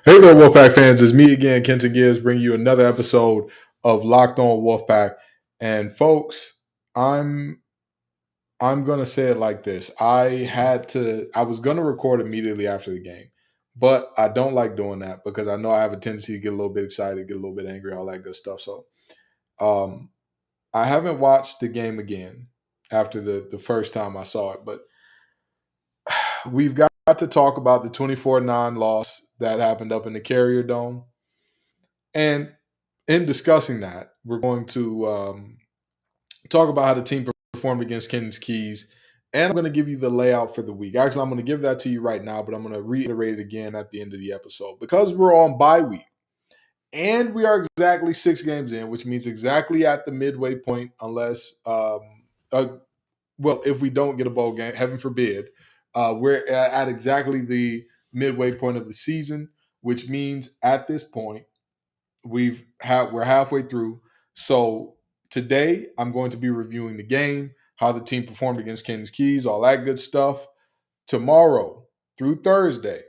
Hey there, Wolfpack fans. It's me again, Kenton Gibbs, bringing you another episode of Locked On Wolfpack. And folks, I'm I'm gonna say it like this. I was gonna record immediately after the game, but I don't like doing that because I know I have a tendency to get a little bit excited, get a little bit angry, all that good stuff. So um I haven't watched the game again after the first time I saw it, but we've got to talk about the 24-9 loss that happened up in the Carrier Dome. And in discussing that, we're going to talk about how the team performed against Kenton's Keys. And I'm going to give you the layout for the week. Actually, I'm going to give that to you right now, but I'm going to reiterate it again at the end of the episode. Because we're on bye week and we are exactly 6 games in, which means exactly at the midway point, unless, if we don't get a bowl game, heaven forbid, we're at exactly the midway point of the season, which means at this point, we're halfway through. So today I'm going to be reviewing the game, how the team performed against Kenton's Keys, all that good stuff. Tomorrow through Thursday,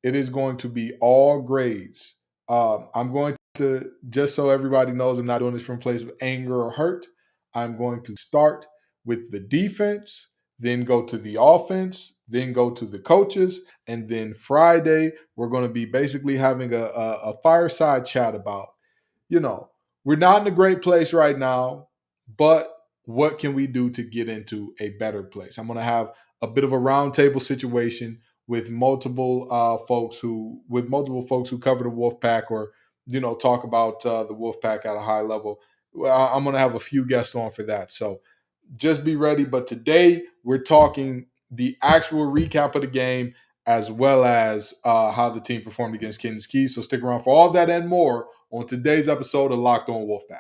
it is going to be all grades. I'm going to, just so everybody knows I'm not doing this from a place of anger or hurt, I'm going to start with the defense, then go to the offense, then go to the coaches, and then Friday, we're going to be basically having a fireside chat about, you know, we're not in a great place right now, but what can we do to get into a better place? I'm going to have a bit of a roundtable situation with multiple folks who cover the Wolfpack or talk about the Wolfpack at a high level. Well, I'm going to have a few guests on for that, so just be ready. But today we're talking the actual recap of the game as well as how the team performed against Kenton's Keys. So stick around for all that and more on today's episode of Locked On Wolfpack.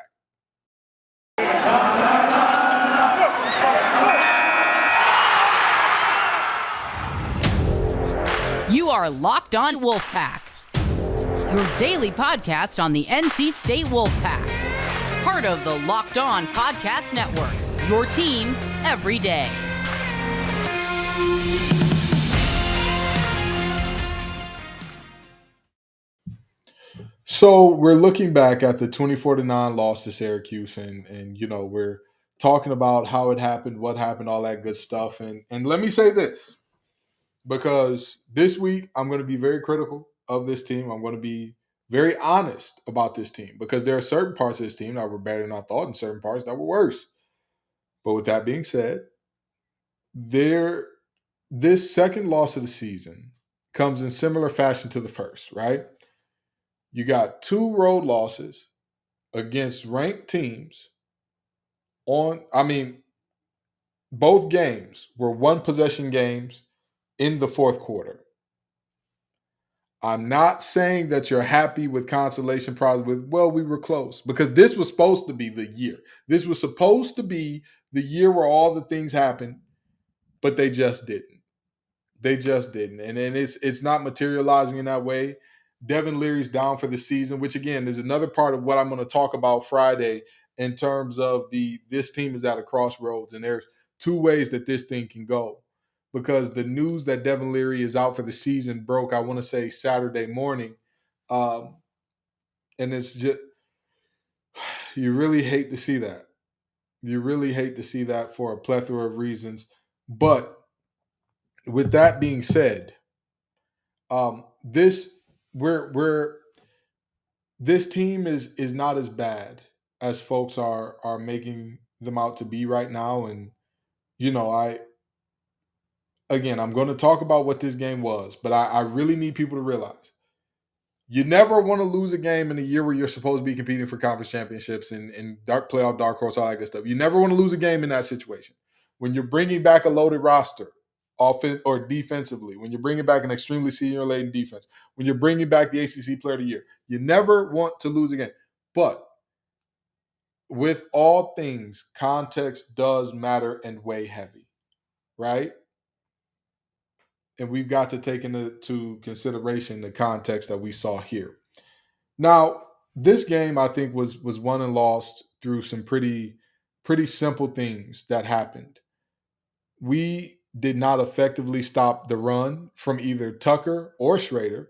You are Locked On Wolfpack, your daily podcast on the NC State Wolfpack. Part of the Locked On Podcast Network, your team every day. So we're looking back at the 24-9 loss to Syracuse, and we're talking about how it happened, what happened, all that good stuff. And let me say this, because this week I'm going to be very critical of this team. I'm going to be very honest about this team because there are certain parts of this team that were better than I thought and certain parts that were worse. But with that being said, this second loss of the season comes in similar fashion to the first, right? You got 2 road losses against ranked teams both games were 1-possession games in the fourth quarter. I'm not saying that you're happy with consolation prize with, well, we were close, because this was supposed to be the year. This was supposed to be the year where all the things happened, but they just didn't. They just didn't. And it's not materializing in that way. Devin Leary's down for the season, which again is another part of what I'm going to talk about Friday in terms of this team is at a crossroads, and there's 2 ways that this thing can go. Because the news that Devin Leary is out for the season broke, I want to say Saturday morning. And it's just, you really hate to see that. You really hate to see that for a plethora of reasons. But with that being said, this we're this team is not as bad as folks are making them out to be right now. And I again, I'm going to talk about what this game was, but I really need people to realize you never want to lose a game in a year where you're supposed to be competing for conference championships and dark horse, all that good stuff. You never want to lose a game in that situation. When you're bringing back a loaded roster, offense or defensively, when you're bringing back an extremely senior-laden defense, when you're bringing back the ACC Player of the Year, you never want to lose a game. But with all things, context does matter and weigh heavy, right? And we've got to take into consideration the context that we saw here. Now, this game I think was won and lost through some pretty simple things that happened. We did not effectively stop the run from either Tucker or Schrader.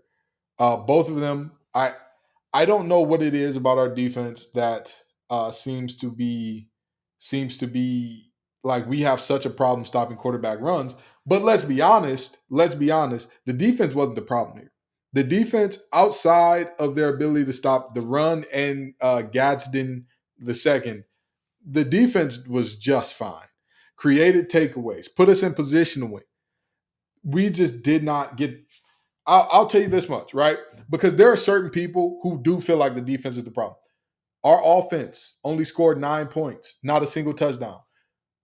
Both of them, I don't know what it is about our defense that seems to be like we have such a problem stopping quarterback runs. But let's be honest. Let's be honest. The defense wasn't the problem here. The defense, outside of their ability to stop the run and Gadsden the second, the defense was just fine. Created takeaways, put us in position to win. We just did not get. I'll tell you this much, right? Because there are certain people who do feel like the defense is the problem. Our offense only scored 9 points, not a single touchdown.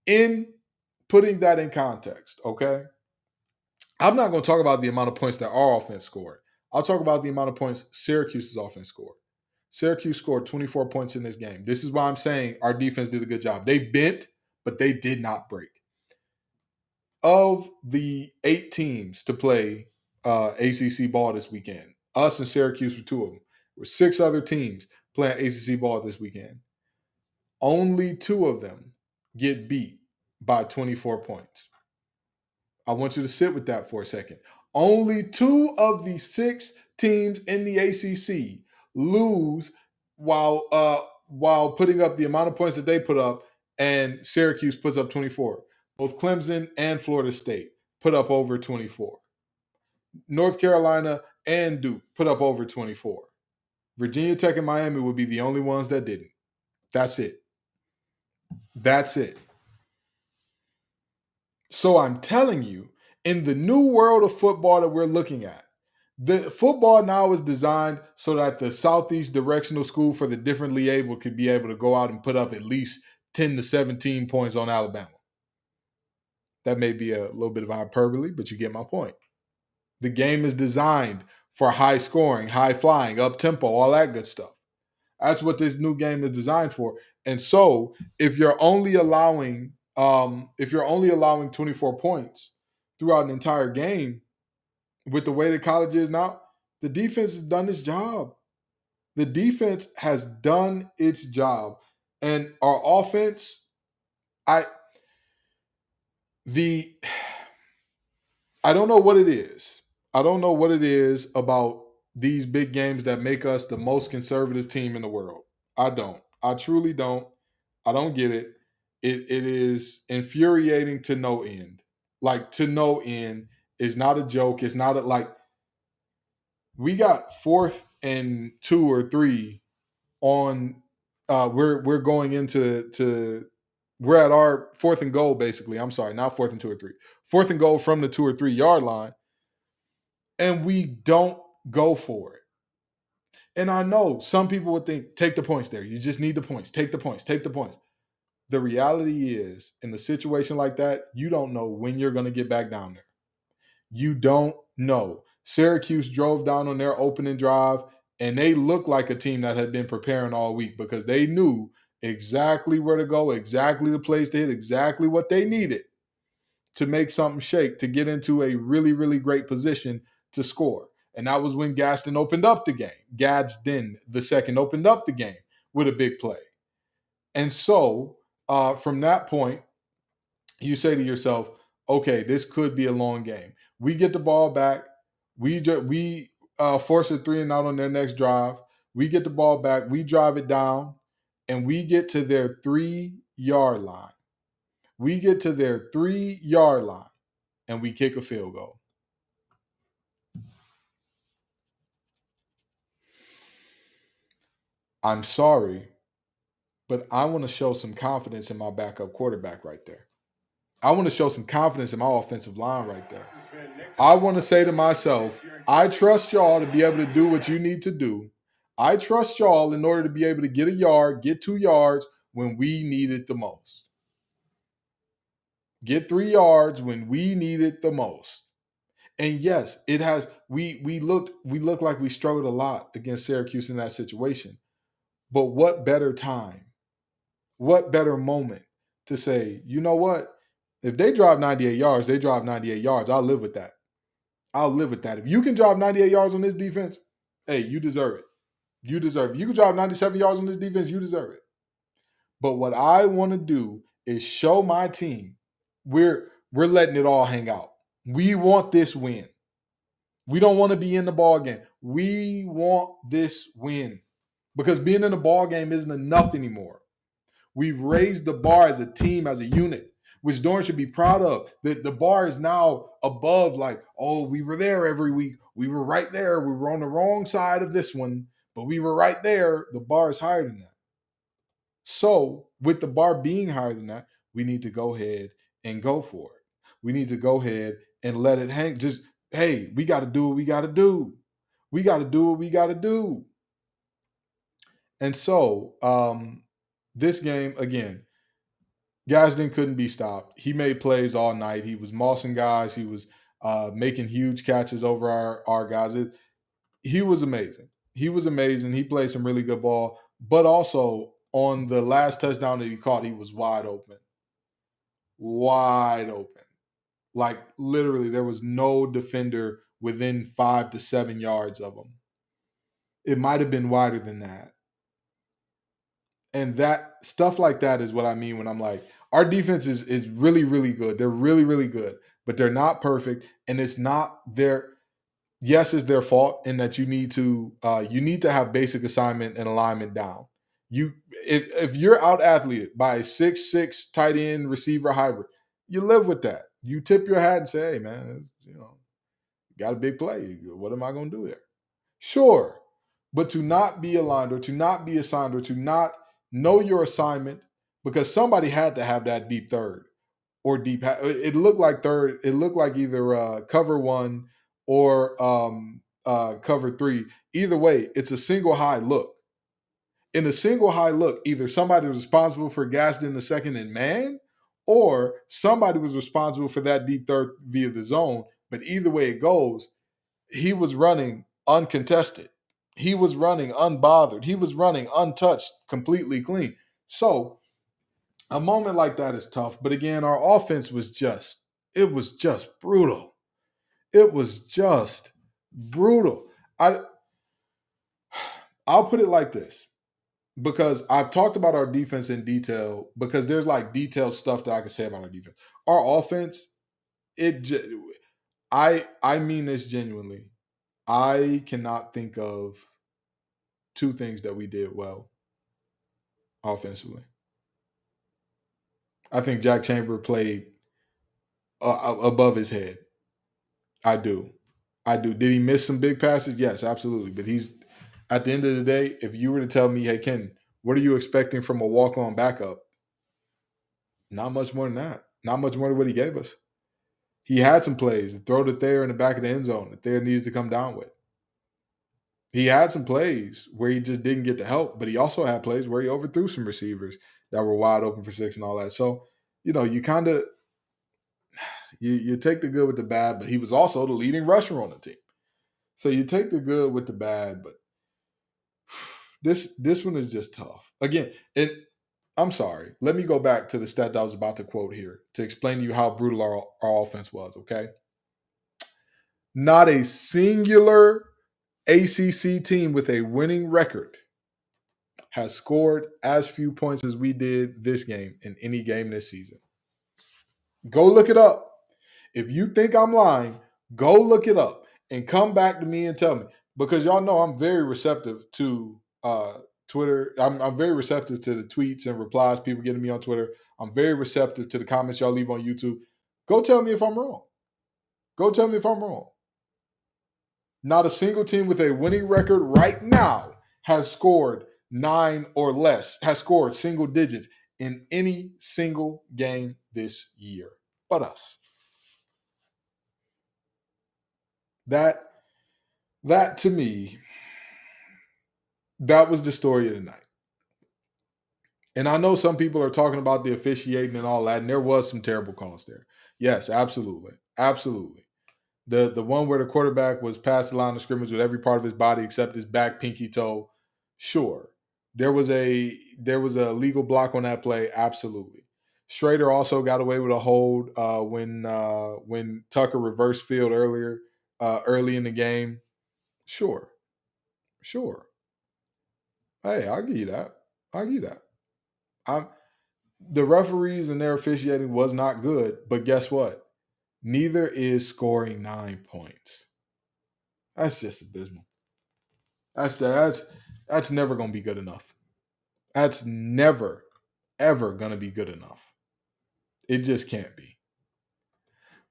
In putting that in context, okay, I'm not going to talk about the amount of points that our offense scored. I'll talk about the amount of points Syracuse's offense scored. Syracuse scored 24 points in this game. This is why I'm saying our defense did a good job. They bent, but they did not break. Of the 8 teams to play ACC ball this weekend, us and Syracuse were 2 of them. There were 6 other teams playing ACC ball this weekend. Only 2 of them get beat by 24 points. I want you to sit with that for a second. Only 2 of the 6 teams in the ACC lose while putting up the amount of points that they put up, and Syracuse puts up 24. Both Clemson and Florida State put up over 24. North Carolina and Duke put up over 24. Virginia Tech and Miami would be the only ones that didn't. That's it. That's it. So I'm telling you, in the new world of football that we're looking at, the football now is designed so that the Southeast Directional School for the Differently Able could be able to go out and put up at least 10 to 17 points on Alabama. That may be a little bit of hyperbole, but you get my point. The game is designed for high scoring, high flying, up tempo, all that good stuff. That's what this new game is designed for. And so, if you're only allowing 24 points throughout an entire game, with the way the college is now, the defense has done its job. The defense has done its job, and our offense, I don't know what it is. I don't know what it is about these big games that make us the most conservative team in the world. I don't. I truly don't. I don't get it. It is infuriating to no end. Like, to no end. It's not a joke. It's not we got 4th and 2 or 3 on we're going into we're at our 4th and goal, basically. I'm sorry, not 4th and 2 or 3. 4th and goal from the 2 or 3 yard line, and we don't go for it. And I know some people would think, take the points there. You just need the points. Take the points. Take the points. The reality is, in a situation like that, you don't know when you're going to get back down there. You don't know. Syracuse drove down on their opening drive, and they looked like a team that had been preparing all week because they knew exactly where to go, exactly the place to hit, exactly what they needed to make something shake, to get into a really, really great position to score. And that was when Gadsden opened up the game. Gadsden, the second, opened up the game with a big play. And so, from that point, you say to yourself, okay, this could be a long game. We get the ball back. We force a 3 and out on their next drive. We get the ball back. We drive it down, and we get to their 3-yard line. We get to their 3-yard line, and we kick a field goal. I'm sorry, but I want to show some confidence in my backup quarterback right there. I want to show some confidence in my offensive line right there. I want to say to myself, I trust y'all to be able to do what you need to do. I trust y'all in order to be able to get a yard, get 2 yards when we need it the most. Get 3 yards when we need it the most. And yes, it has. We looked like we struggled a lot against Syracuse in that situation. But what better time? What better moment to say, you know what? If they drive 98 yards, they drive 98 yards. I'll live with that. I'll live with that. If you can drive 98 yards on this defense, hey, you deserve it. You deserve it. You can drive 97 yards on this defense, you deserve it. But what I want to do is show my team we're letting it all hang out. We want this win. We don't want to be in the ball game. We want this win because being in a ball game isn't enough anymore. We've raised the bar as a team, as a unit, which Dorn should be proud of. The bar is now above, like, oh, we were there every week. We were right there. We were on the wrong side of this one, but we were right there. The bar is higher than that. So, with the bar being higher than that, we need to go ahead and go for it. We need to go ahead and let it hang. Just, hey, we got to do what we got to do. We got to do what we got to do. And so, this game, again, Gaston couldn't be stopped. He made plays all night. He was mossing guys. He was making huge catches over our guys. He was amazing. He was amazing. He played some really good ball. But also on the last touchdown that he caught, he was wide open. Wide open. Like literally, there was no defender within 5 to 7 yards of him. It might have been wider than that. And that stuff like that is what I mean when I'm like, our defense is really, really good. They're really, really good, but they're not perfect. And it's not their yes, it's their fault in that you need to have basic assignment and alignment down. You if you're out athleted by a 6'6" tight end receiver hybrid, you live with that. You tip your hat and say, hey man, got a big play. What am I gonna do there? Sure. But to not be aligned or to not be assigned or to not know your assignment, because somebody had to have that deep third or deep. It looked like third. It looked like either cover one or cover three. Either way, it's a single high look. In a single high look, either somebody was responsible for Gaston in the second and man, or somebody was responsible for that deep third via the zone. But either way it goes, he was running uncontested. He was running unbothered. He was running untouched, completely clean. So a moment like that is tough. But again, our offense was it was just brutal. It was just brutal. I'll put it like this because I've talked about our defense in detail because there's like detailed stuff that I can say about our defense. Our offense, I mean this genuinely. I cannot think of two things that we did well offensively. I think Jack Chamber played above his head. I do. I do. Did he miss some big passes? Yes, absolutely. But he's at the end of the day, if you were to tell me, hey Ken, what are you expecting from a walk-on backup? Not much more than that. Not much more than what he gave us. He had some plays, throw to Thayer in the back of the end zone that Thayer needed to come down with. He had some plays where he just didn't get the help, but he also had plays where he overthrew some receivers that were wide open for 6 and all that. So, you kind of you take the good with the bad, but he was also the leading rusher on the team. So you take the good with the bad, but this one is just tough. Again, I'm sorry. Let me go back to the stat that I was about to quote here to explain to you how brutal our offense was, okay? Not a singular ACC team with a winning record has scored as few points as we did this game in any game this season. Go look it up. If you think I'm lying, go look it up and come back to me and tell me. Because y'all know I'm very receptive to Twitter. I'm very receptive to the tweets and replies people getting me on Twitter. I'm very receptive to the comments y'all leave on YouTube. Go tell me if I'm wrong. Go tell me if I'm wrong. Not a single team with a winning record right now has scored 9 or less, has scored single digits in any single game this year, but us. That to me, that was the story of the night. And I know some people are talking about the officiating and all that, and there was some terrible calls there. Yes, absolutely. Absolutely. The one where the quarterback was past the line of scrimmage with every part of his body except his back pinky toe, sure. There was a legal block on that play, absolutely. Schrader also got away with a hold when Tucker reversed field early in the game. Sure. Hey, I'll give you that. The referees and their officiating was not good, but guess what? Neither is scoring 9 points. That's just abysmal. That's never gonna be good enough. That's never ever gonna be good enough. It just can't be.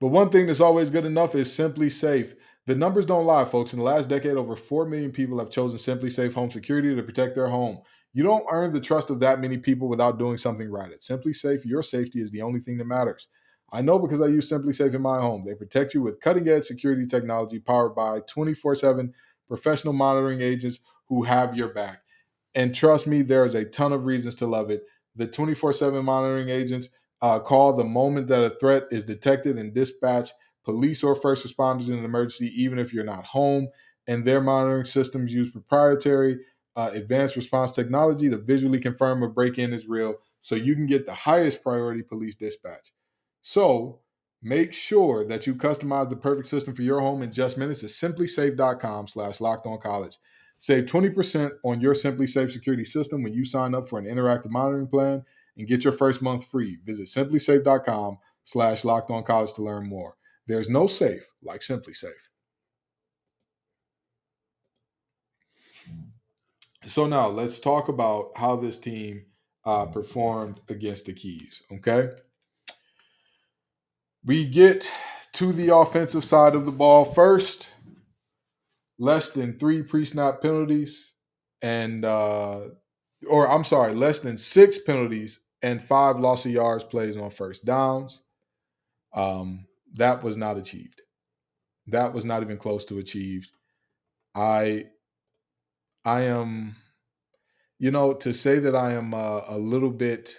But one thing that's always good enough is Simply Safe. The numbers don't lie, folks. In the last decade, over 4 million people have chosen Simply Safe Home Security to protect their home. You don't earn the trust of that many people without doing something right. At Simply Safe, your safety is the only thing that matters. I know because I use Simply Safe in my home. They protect you with cutting edge security technology powered by 24/7 professional monitoring agents who have your back. And trust me, there is a ton of reasons to love it. The 24/7 monitoring agents call the moment that a threat is detected and dispatch police or first responders in an emergency, even if you're not home. And their monitoring systems use proprietary advanced response technology to visually confirm a break in is real so you can get the highest priority police dispatch. So make sure that you customize the perfect system for your home in just minutes at simplysafe.com/lockedoncollege. Save 20% on your Simply Safe security system when you sign up for an interactive monitoring plan and get your first month free. Visit simplysafe.com/lockedoncollege to learn more. There's no safe like Simply Safe. So now let's talk about how this team performed against the Keys. Okay, we get to the offensive side of the ball first. Less than 3 pre-snap penalties, and or I'm sorry, less than 6 penalties and 5 loss of yards plays on first downs. That was not achieved. That was not even close to achieved. I I am, to say that I am a little bit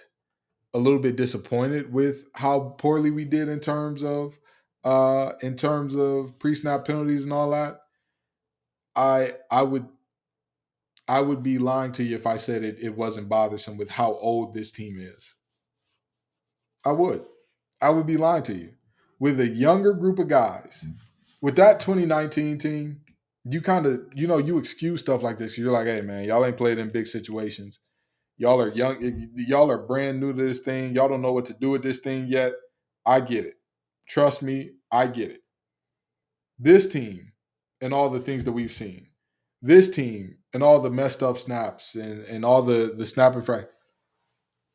disappointed with how poorly we did in terms of pre-snap penalties and all that. I I would I would be lying to you if I said it wasn't bothersome with how old this team is. I would. I would be lying to you. With a younger group of guys, with that 2019 team, you kind of, you excuse stuff like this because you're like, hey, man, y'all ain't played in big situations. Y'all are young. Y'all are brand new to this thing. Y'all don't know what to do with this thing yet. I get it. Trust me, I get it. This team and all the things that we've seen, this team and all the messed up snaps and all the snap and frac,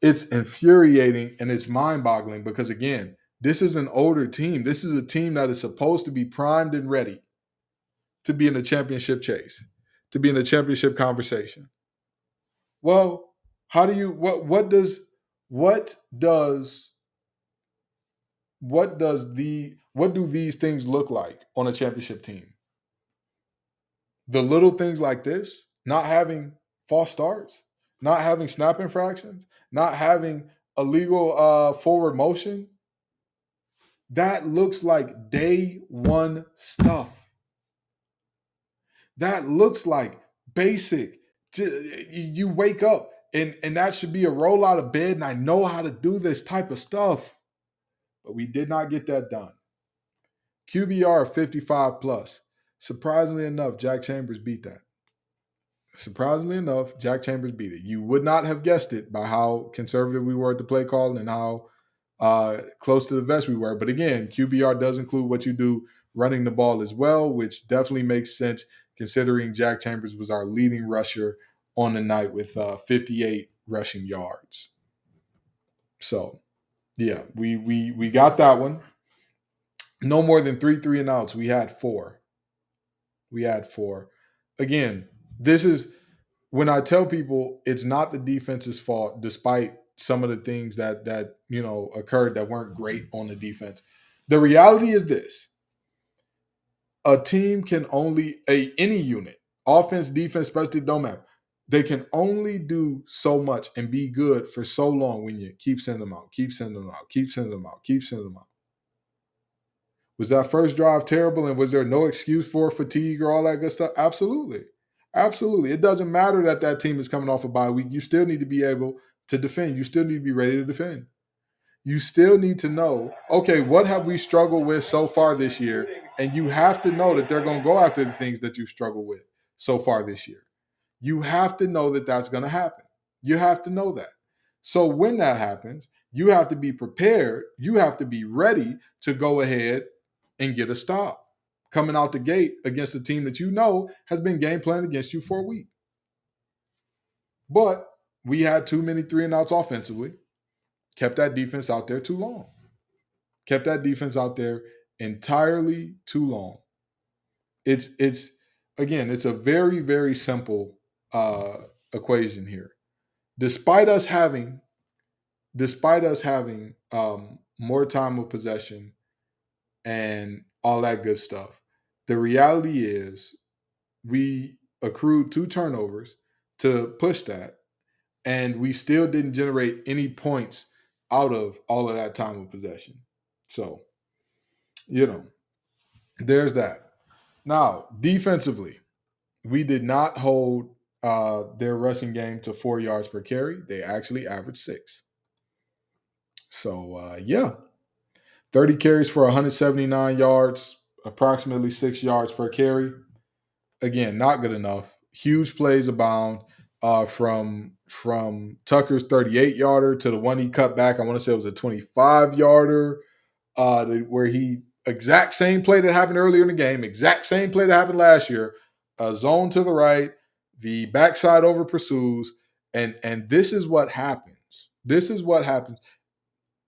it's infuriating and it's mind boggling because, again, this is an older team. This is a team that is supposed to be primed and ready to be in the championship chase, to be in the championship conversation. Well, how do you what does what do these things look like on a championship team? The little things like this, not having false starts, not having snap infractions, not having illegal forward motion, that looks like day one stuff. That looks like basic. You wake up and that should be a roll out of bed and I know how to do this type of stuff. But we did not get that done. QBR 55 plus. Surprisingly enough, Jack Chambers beat that. Surprisingly enough, Jack Chambers beat it. You would not have guessed it by how conservative we were at the play call and how close to the vest we were. But again, QBR does include what you do running the ball as well, which definitely makes sense considering Jack Chambers was our leading rusher on the night with 58 rushing yards. So, yeah, we got that one. No more than three and outs. We had four. Again, this is when I tell people it's not the defense's fault, despite some of the things that occurred that weren't great on the defense. The reality is this: a team can only any unit, offense, defense, specialty, don't matter. They can only do so much and be good for so long when you keep sending them out, keep sending them out, keep sending them out, keep sending them out. Was that first drive terrible and was there no excuse for fatigue or all that good stuff? Absolutely. Absolutely. It doesn't matter that team is coming off a bye week. You still need to be able to defend. You still need to be ready to defend. You still need to know, okay, what have we struggled with so far this year? And you have to know that they're going to go after the things that you've struggled with so far this year. You have to know that that's going to happen. You have to know that. So when that happens, you have to be prepared. You have to be ready to go ahead and get a stop. coming out the gate against a team that you know has been game planning against you for a week. But we had too many 3-and-outs offensively, kept that defense out there too long, kept that defense out there entirely too long. It's again, it's a very, very simple equation here. Despite us having more time of possession and all that good stuff, the reality is we accrued 2 turnovers to push that, and we still didn't generate any points out of all of that time of possession. So, you know, there's that. Now, defensively, we did not hold their rushing game to 4 yards per carry. They actually averaged 6. So, yeah, 30 carries for 179 yards, approximately 6 yards per carry. Again, not good enough. Huge plays abound from Tucker's 38-yarder to the one he cut back. I want to say it was a 25-yarder where he exact same play that happened earlier in the game, exact same play that happened last year. A zone to the right, the backside over pursues, and this is what happens. This is what happens.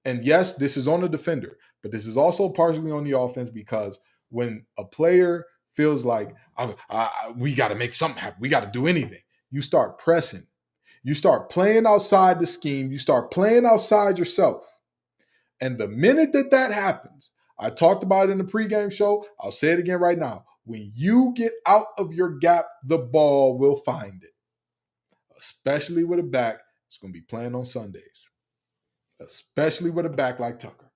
And yes, this is on the defender, but this is also partially on the offense because when a player feels like we got to make something happen, we got to do anything, you start pressing, you start playing outside the scheme, you start playing outside yourself. And the minute that that happens, I talked about it in the pregame show, I'll say it again right now. When you get out of your gap, the ball will find it, especially with a back that's going to be playing on Sundays. Especially with a back like Tucker.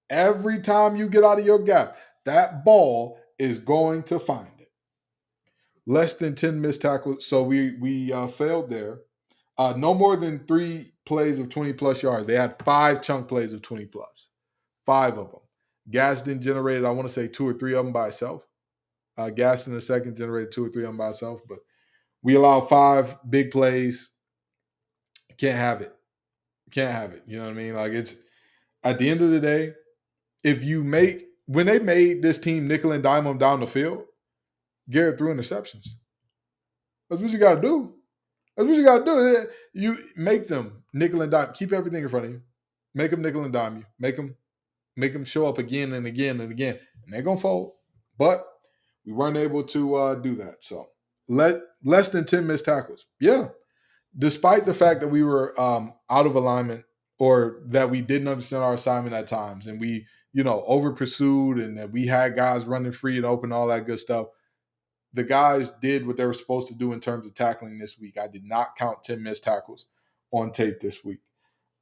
Every time you get out of your gap, that ball is going to find it. Less than 10 missed tackles, so we failed there. No more than 3 plays of 20-plus yards. They had 5 chunk plays of 20-plus. 5 of them. Gaston generated, I want to say 2 or 3 of them by itself. Gaston the second generated 2 or 3 of them by itself, but we allowed 5 big plays. Can't have it. Can't have it. You know what I mean? Like, it's at the end of the day, when they made this team nickel and dime them down the field, Garrett threw interceptions. That's what you got to do. That's what you got to do. You make them nickel and dime. Keep everything in front of you. Make them nickel and dime you. Make them show up again and again and again, and they're gonna fold. But we weren't able to do that. So less than 10 missed tackles. Yeah. Despite the fact that we were out of alignment or that we didn't understand our assignment at times and we, over pursued and that we had guys running free and open, all that good stuff, the guys did what they were supposed to do in terms of tackling this week. I did not count 10 missed tackles on tape this week.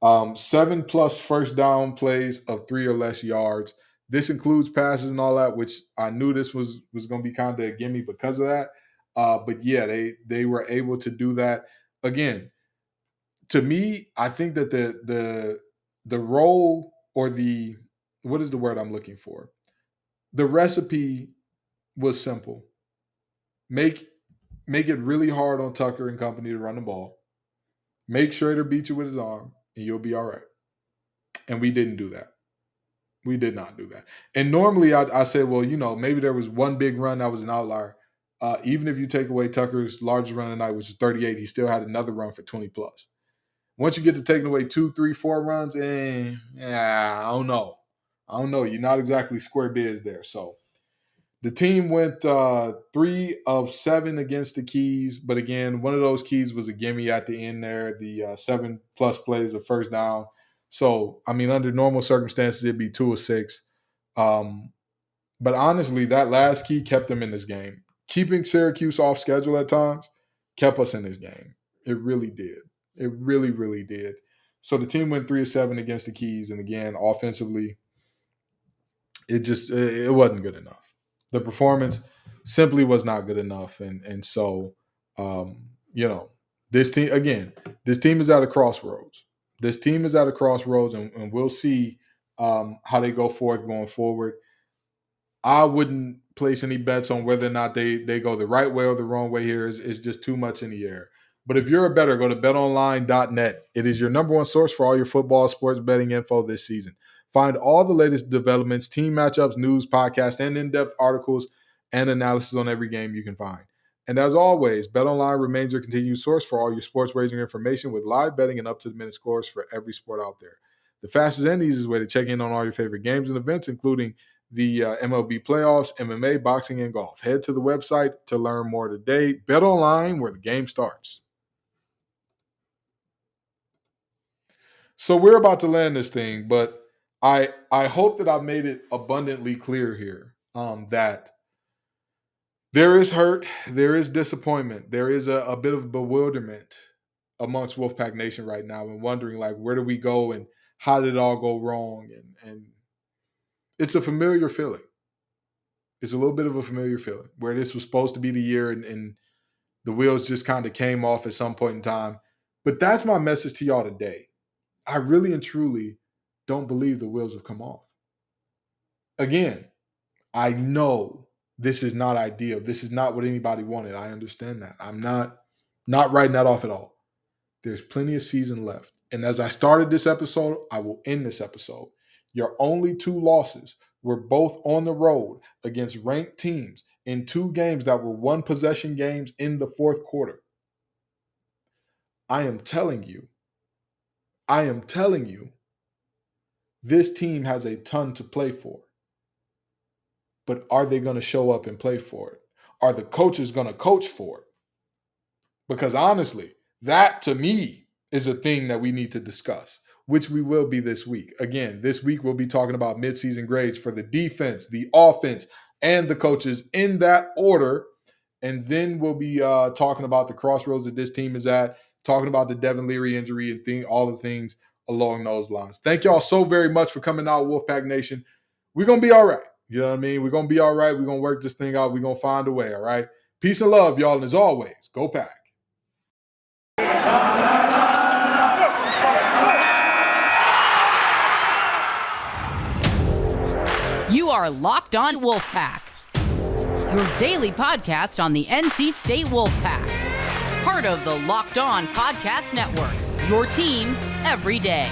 7+ first down plays of 3 or less yards. This includes passes and all that, which I knew this was going to be kind of a gimme because of that. But yeah, they were able to do that. Again, to me, I think that the role or what is the word I'm looking for? The recipe was simple. Make it really hard on Tucker and company to run the ball. Make Schrader beat you with his arm, and you'll be all right. And we didn't do that. We did not do that. And normally I say, well, maybe there was one big run that was an outlier. Even if you take away Tucker's largest run of the night, which was 38, he still had another run for 20+. Once you get to taking away 2, 3, 4 runs, I don't know. You're not exactly square biz there. So the team went 3 of 7 against the Keys. But again, one of those keys was a gimme at the end there, the 7+ plays of first down. So, under normal circumstances, it'd be 2 of 6. But honestly, that last key kept them in this game. Keeping Syracuse off schedule at times kept us in this game. It really did. It really, really did. So the team went 3 of 7 against the Keys. And again, offensively, it wasn't good enough. The performance simply was not good enough. And so, this team is at a crossroads. This team is at a crossroads, and we'll see how they go forth going forward. I wouldn't place any bets on whether or not they go the right way or the wrong way here. It's just too much in the air. But if you're a bettor, go to betonline.net. It is your number one source for all your football sports betting info this season. Find all the latest developments, team matchups, news, podcasts, and in-depth articles and analysis on every game you can find. And as always, BetOnline remains your continued source for all your sports wagering information with live betting and up-to-the-minute scores for every sport out there. The fastest and easiest way to check in on all your favorite games and events, including the MLB playoffs, MMA, boxing, and golf. Head to the website to learn more today. BetOnline, where the game starts. So we're about to land this thing, but I hope that I've made it abundantly clear here that there is hurt, there is disappointment, there is a bit of bewilderment amongst Wolfpack Nation right now and wondering, like, where do we go and how did it all go wrong? And it's a familiar feeling. It's a little bit of a familiar feeling where this was supposed to be the year and the wheels just kind of came off at some point in time. But that's my message to y'all today. I really and truly don't believe the wheels have come off. Again, I know this is not ideal. This is not what anybody wanted. I understand that. I'm not writing that off at all. There's plenty of season left. And as I started this episode, I will end this episode. Your only two losses were both on the road against ranked teams in two games that were one-possession games in the fourth quarter. I am telling you, this team has a ton to play for. But are they going to show up and play for it? Are the coaches going to coach for it? Because honestly, that to me is a thing that we need to discuss, which we will be this week. Again, this week we'll be talking about midseason grades for the defense, the offense, and the coaches in that order. And then we'll be talking about the crossroads that this team is at, talking about the Devin Leary injury and all the things along those lines. Thank y'all so very much for coming out, Wolfpack Nation. We're going to be all right. You know what I mean? We're going to be all right. We're going to work this thing out. We're going to find a way, all right? Peace and love, y'all. And as always, go Pack. You are Locked On Wolfpack, your daily podcast on the NC State Wolfpack. Part of the Locked On Podcast Network, your team every day.